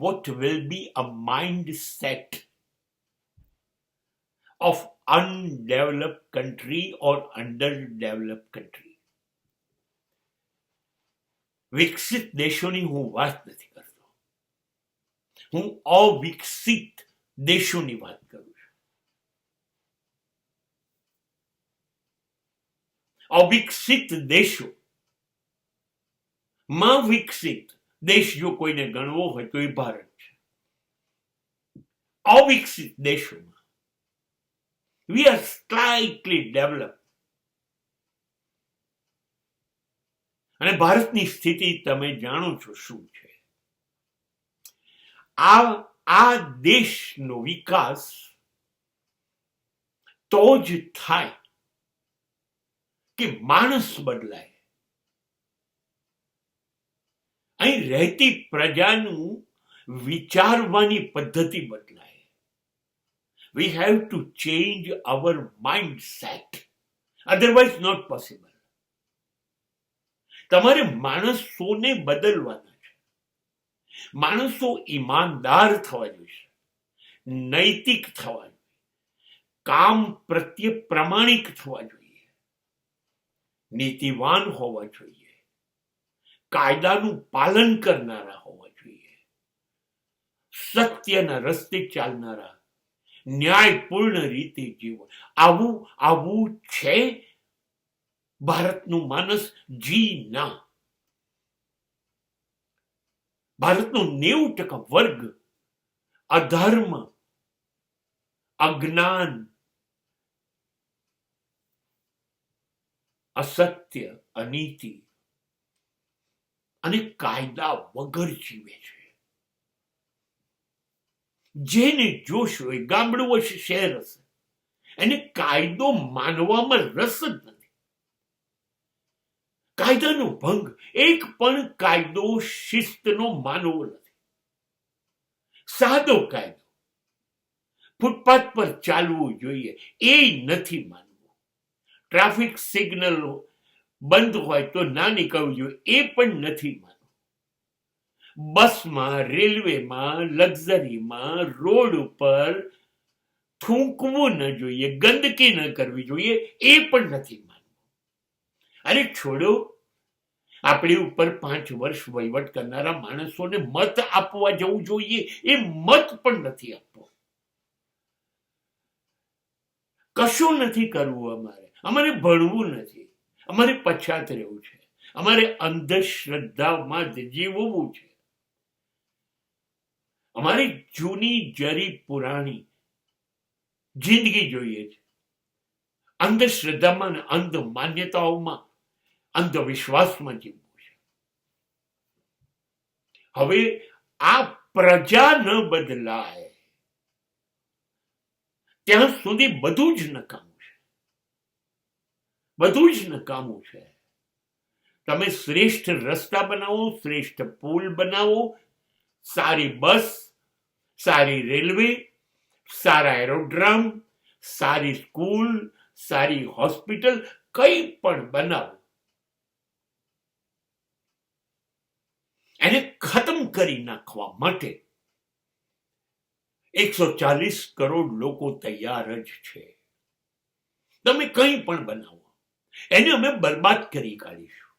what will be a mindset of undeveloped country or underdeveloped country. વિકસિત દેશોની હું વાત નથી કરતો, હું અવિકસિત દેશોની વાત કરું છું. અવિકસિત દેશો માં વિકસિત દેશ જો કોઈને ગણવો હોય તો એ ભારત છે. અવિકસિત દેશોમાં we are slightly developed. અને ભારતની સ્થિતિ તમે જાણો છો શું છે. આ દેશનો વિકાસ તો જ થાય કે માણસ બદલાય. અહીં રહેતી પ્રજાનું વિચારવાની પદ્ધતિ બદલાય. We have to change our mindset. Otherwise not possible. તમારે માણસોને બદલવાના છે. માણસો ઈમાનદાર થવા જોઈએ, નૈતિક થવા જોઈએ, કામ પ્રત્યે પ્રમાણિક થવા જોઈએ, નીતિવાન હોવા જોઈએ, કાયદાનું પાલન કરનારા હોવા જોઈએ, સત્યના રસ્તે ચાલનારા, ન્યાયપૂર્ણ રીતે જીવન. આવું છે ભારતનું માનસ? જી ના. ભારતનો 90% વર્ગ અધર્મ, અજ્ઞાન, અસત્ય, અનીતિ અને કાયદા વગર જીવે છે. જેને જોશો એ ગામડું હશે, શહેર હશે, એને કાયદો માનવામાં રસ જ નથી. કાયદાનો ભંગ, એક પણ કાયદો શિસ્તનો માનવો નથી. સાદો કાયદો, ફૂટપાથ પર ચાલવું જોઈએ, એ નથી માનવું. ટ્રાફિક સિગ્નલ બંધ હોય તો ના નીકળવું જોઈએ, એ પણ નથી માનવું. બસમાં, રેલવેમાં, લક્ઝરીમાં, રોડ ઉપર થૂંકવું ન જોઈએ, ગંદકી ન કરવી જોઈએ, એ પણ નથી માનવું. અરે છોડો, આપણી ઉપર 5 વર્ષ વહીવટ કરનારા માણસોને મત આપવા જવું જોઈએ, એ મત પણ નથી આપવો. કશું નથી કરવું. અમારે ભણવું નથી, અમારે પછાત રહેવું છે, અમારે અંધશ્રદ્ધામાં જ જીવવું છે. અમારે જૂની જરી પુરાણી જિંદગી જોઈએ છે. અંધશ્રદ્ધામાં, અંધ માન્યતાઓમાં, અંધવિશ્વાસમાં જીવવું છે. હવે આ પ્રજા ન બદલાય ત્યાં સુધી બધું જ નકામું છે. બધું જ નકામું છે. તમે શ્રેષ્ઠ રસ્તા બનાવો, શ્રેષ્ઠ પુલ બનાવો, સારી બસ, સારી રેલવે, સારા એરોડ્રમ, સારી સ્કૂલ, સારી હોસ્પિટલ, કંઈ પણ બનાવો, એને ખતમ કરી નાખવા માટે 140 કરોડ લોકો તૈયાર જ છે. તમે કંઈ પણ બનાવો, એને અમે બરબાદ કરી કાઢીશું.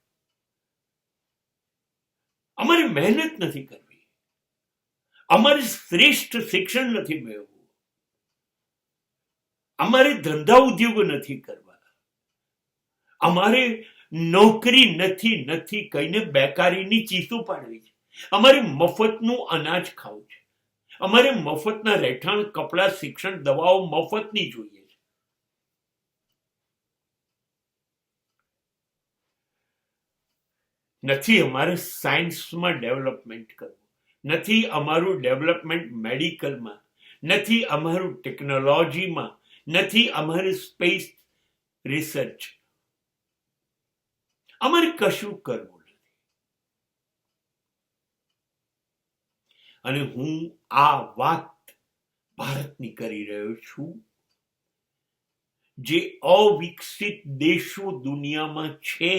અમારે મહેનત નથી કરવી, અમારે શ્રેષ્ઠ શિક્ષણ નથી મેળવવું, અમારે ધંધા ઉદ્યોગો નથી કરવા, અમારે નોકરી નથી કહીને બેકારીની ચીસો પાડવી છે, અમારે મફતનું અનાજ ખાવું છે, અમારે મફતના રહેઠાણ, કપડા, શિક્ષણ, દવાઓ મફતની જોઈએ છે. નથી અમારે સાયન્સમાં ડેવલપમેન્ટ કરવું, નથી અમારું ડેવલપમેન્ટ મેડિકલમાં, નથી અમારું ટેકનોલોજીમાં, નથી અમારે સ્પેસ રિસર્ચ. અમારે કશું કરવું નથી. અને હું આ વાત ભારતની કરી રહ્યો છું, જે અવિકસિત દેશો દુનિયામાં છે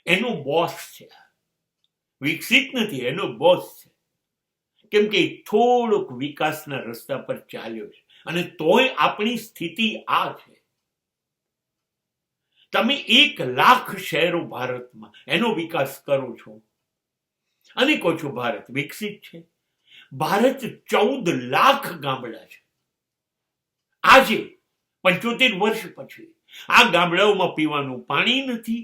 એનો બોસ છે. વિકસિત નથી, એનો બોસ છે. કેમ કે થોડોક વિકાસના રસ્તા પર ચાલ્યો છે, અને તોય આપણી સ્થિતિ આ છે. તમે 1,00,000 શહેરો ભારતમાં એનો વિકાસ કરો છો અને કહો છો ભારત વિકસિત છે. ભારત 14,00,000 ગામડા છે. આજે 75 વર્ષ પછી આ ગામડાઓમાં પીવાનું પાણી નથી,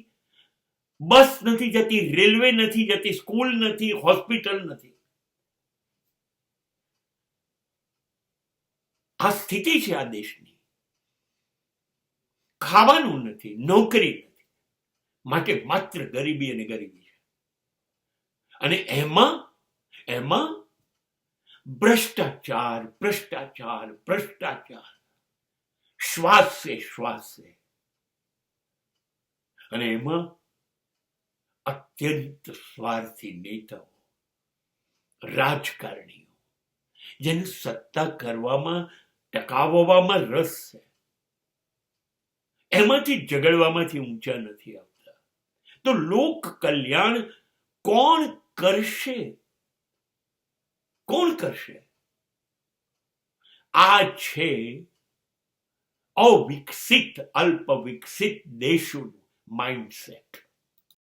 બસ નથી જતી, રેલવે નથી જતી, સ્કૂલ નથી, હોસ્પિટલ નથી. આ સ્થિતિ છે આ દેશની. ખાવાનું નથી, નોકરી નથી, માટે માત્ર ગરીબી અને ગરીબી છે. અને એમાં ભ્રષ્ટાચાર, ભ્રષ્ટાચાર, ભ્રષ્ટાચાર શ્વાસે શ્વાસે. અને એમાં અત્યંત સ્વાર્થી નેતાઓ, રાજકારણીઓ, જેને સત્તા કરવામાં, ટકાવવામાં રસ છે, એમાંથી ઝઘડવામાંથી ઊંચા નથી આવતા. તો લોક કલ્યાણ કોણ કરશે? કોણ કરશે? આ છે અવિકસિત, અલ્પ વિકસિત દેશોનું માઇન્ડસેટ.